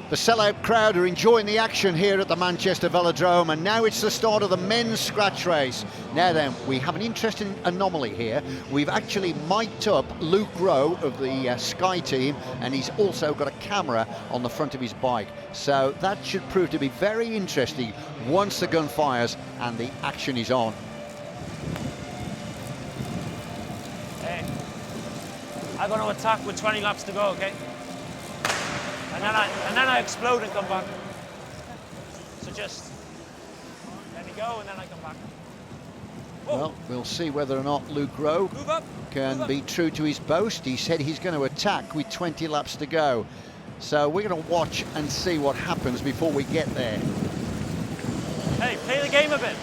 The sellout crowd are enjoying the action here at the Manchester Velodrome, and now it's the start of the men's scratch race. Now then, we have an interesting anomaly here. We've actually mic'd up Luke Rowe of the Sky team, and he's also got a camera on the front of his bike. So that should prove to be very interesting once the gun fires and the action is on. Hey, I'm going to attack with 20 laps to go, okay? And then I explode and come back. So just let me go and then I come back. Whoa. Well, we'll see whether or not Luke Rowe can be true to his boast. He said he's going to attack with 20 laps to go. So we're going to watch and see what happens before we get there. Hey, play the game a bit.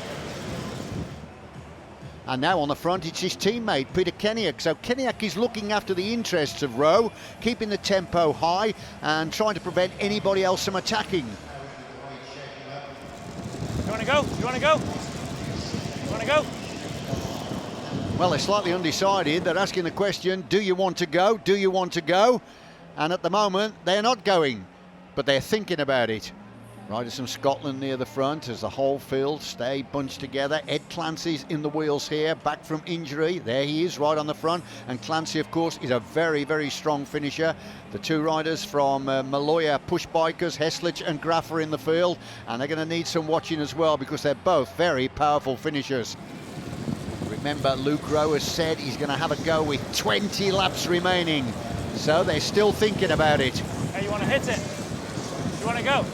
And now on the front, it's his teammate, Peter Kenniak. So Kenniak is looking after the interests of Rowe, keeping the tempo high and trying to prevent anybody else from attacking. You want to go? You want to go? You want to go? Well, they're slightly undecided. They're asking the question, do you want to go? Do you want to go? And at the moment, they're not going, but they're thinking about it. Riders from Scotland near the front as the whole field stay bunched together. Ed Clancy's in the wheels here, back from injury. There he is, right on the front. And Clancy, of course, is a very, very strong finisher. The two riders from Maloya push bikers, Heslich and Graf, are in the field. And they're going to need some watching as well because they're both very powerful finishers. Remember, Luke Rowe has said he's going to have a go with 20 laps remaining. So they're still thinking about it. Hey, you want to hit it? You want to go?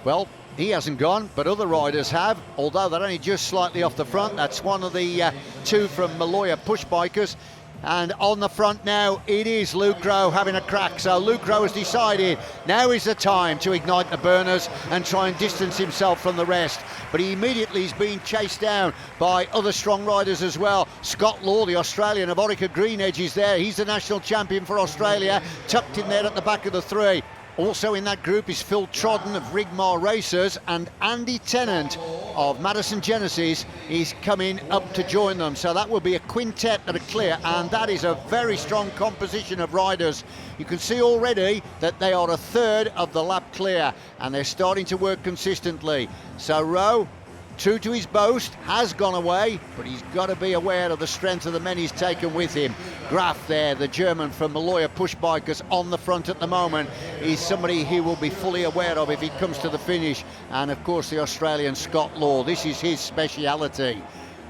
Well, he hasn't gone, but other riders have, although they're only just slightly off the front. That's one of the two from Maloya push bikers. And on the front now, it is Luke Rowe having a crack. So Luke Rowe has decided now is the time to ignite the burners and try and distance himself from the rest. But he immediately is being chased down by other strong riders as well. Scott Law, the Australian of Orica Green Edge, is there. He's the national champion for Australia, tucked in there at the back of the three. Also in that group is Phil Trodden of Rigmar Racers, and Andy Tennant of Madison Genesis is coming up to join them. So that will be a quintet that are clear, and that is a very strong composition of riders. You can see already that they are a third of the lap clear, and they're starting to work consistently. So Rowe, true to his boast, has gone away, but he's got to be aware of the strength of the men he's taken with him. Graf there, the German from Maloya push bikers, on the front at the moment, is somebody he will be fully aware of if he comes to the finish. And of course the Australian Scott Law, this is his speciality.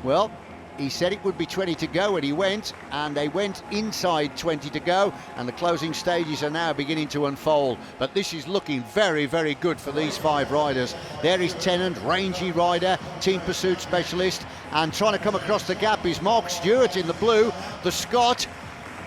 Well, he said it would be 20 to go, and he went, and they went inside 20 to go, and the closing stages are now beginning to unfold. But this is looking very, very good for these five riders. There is Tennant, rangy rider, team pursuit specialist, and trying to come across the gap is Mark Stewart in the blue, the Scot.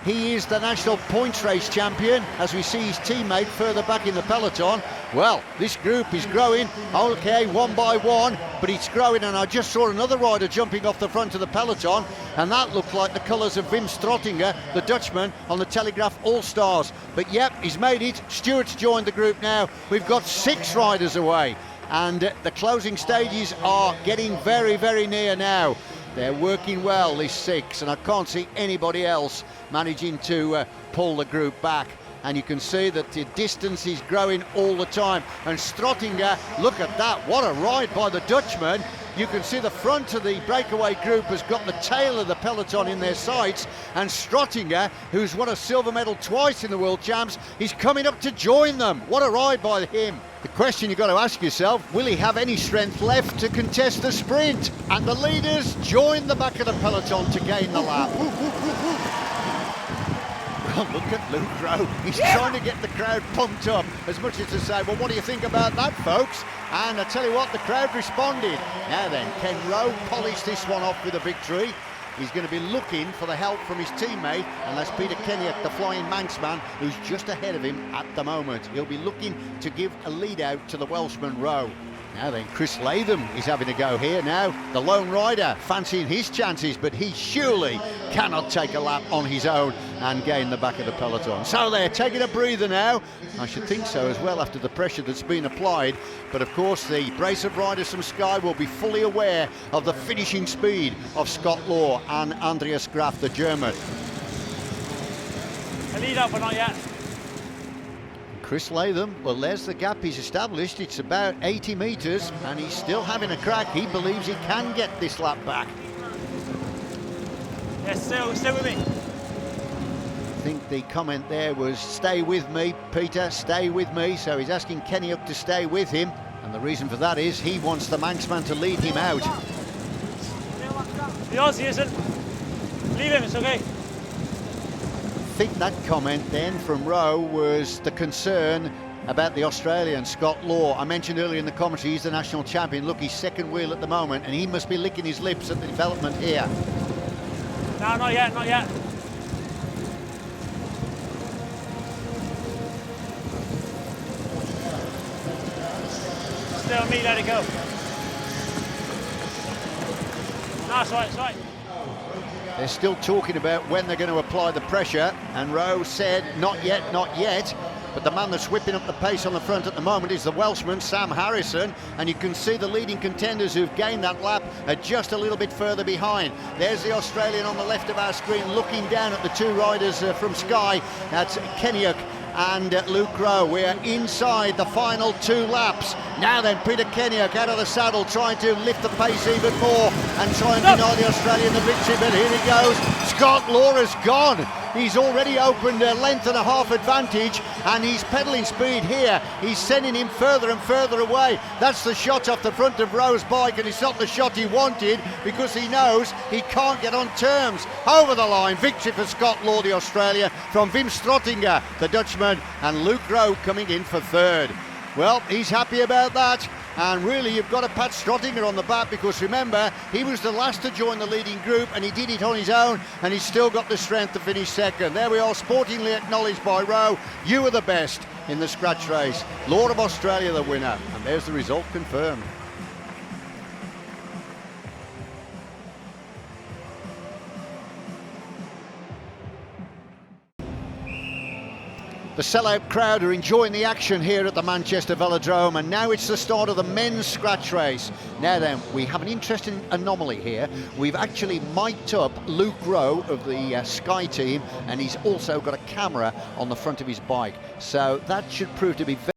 He is the national points race champion, as we see his teammate further back in the peloton. Well, this group is growing, okay, one by one, but it's growing, and I just saw another rider jumping off the front of the peloton, and that looked like the colours of Wim Strottinger, the Dutchman, on the Telegraph All-Stars. But yep, he's made it. Stewart's joined the group now. We've got 6 riders away, and the closing stages are getting very, very near now. They're working well, this 6, and I can't see anybody else managing to pull the group back. And you can see that the distance is growing all the time. And Strottinger, look at that, what a ride by the Dutchman. You can see the front of the breakaway group has got the tail of the peloton in their sights, and Strottinger, who's won a silver medal twice in the World Champs, is coming up to join them. What a ride by him. The question you've got to ask yourself, will he have any strength left to contest the sprint? And the leaders join the back of the peloton to gain the lap. Well, look at Luke Rowe. He's trying to get the crowd pumped up, as much as to say, well, what do you think about that, folks? And I tell you what, the crowd responded. Now then, can Rowe polish this one off with a victory? He's going to be looking for the help from his teammate, and that's Peter Kenniak, the Flying Manxman, who's just ahead of him at the moment. He'll be looking to give a lead out to the Welshman Rowe. Now then, Chris Latham is having a go here now. The lone rider fancying his chances, but he surely cannot take a lap on his own and gain the back of the peloton. So they're taking a breather now. I should think so as well after the pressure that's been applied. But of course the brace of riders from Sky will be fully aware of the finishing speed of Scott Law and Andreas Graf, the German. I lead up, but not yet. Chris Latham, well, there's the gap he's established. It's about 80 metres, and he's still having a crack. He believes he can get this lap back. Yeah, stay with me. I think the comment there was, stay with me, Peter, stay with me. So he's asking Kenny up to stay with him. And the reason for that is he wants the Manxman to lead him out. The Aussie isn't. Leave him, it's okay. I think that comment then from Rowe was the concern about the Australian, Scott Law. I mentioned earlier in the commentary, he's the national champion. Look, he's second wheel at the moment, and he must be licking his lips at the development here. No, not yet, not yet. Stay on me, let it go. No, it's right, it's right. They're still talking about when they're going to apply the pressure, and Rowe said, not yet, not yet. But the man that's whipping up the pace on the front at the moment is the Welshman, Sam Harrison, and you can see the leading contenders who've gained that lap are just a little bit further behind. There's the Australian on the left of our screen looking down at the two riders from Sky. That's Kenyuk and Luke Rowe. We're inside the final 2 laps. Now then, Peter Kenyuk out of the saddle, trying to lift the pace even more and try and deny the Australian the victory, but here he goes. Scott Law has gone. He's already opened a length and a half advantage, and he's pedalling speed here. He's sending him further and further away. That's the shot off the front of Rowe's bike, and it's not the shot he wanted because he knows he can't get on terms. Over the line, victory for Scott Law, the Australian, from Wim Strottinger, the Dutchman, and Luke Rowe coming in for third. Well, he's happy about that. And really, you've got to pat Strottinger on the back, because remember, he was the last to join the leading group and he did it on his own, and he's still got the strength to finish second. There we are, sportingly acknowledged by Rowe. You were the best in the scratch race. Law of Australia the winner, and there's the result confirmed. The sellout crowd are enjoying the action here at the Manchester Velodrome, and now it's the start of the men's scratch race. Now then, we have an interesting anomaly here. We've actually mic'd up Luke Rowe of the Sky team, and he's also got a camera on the front of his bike. So that should prove to be very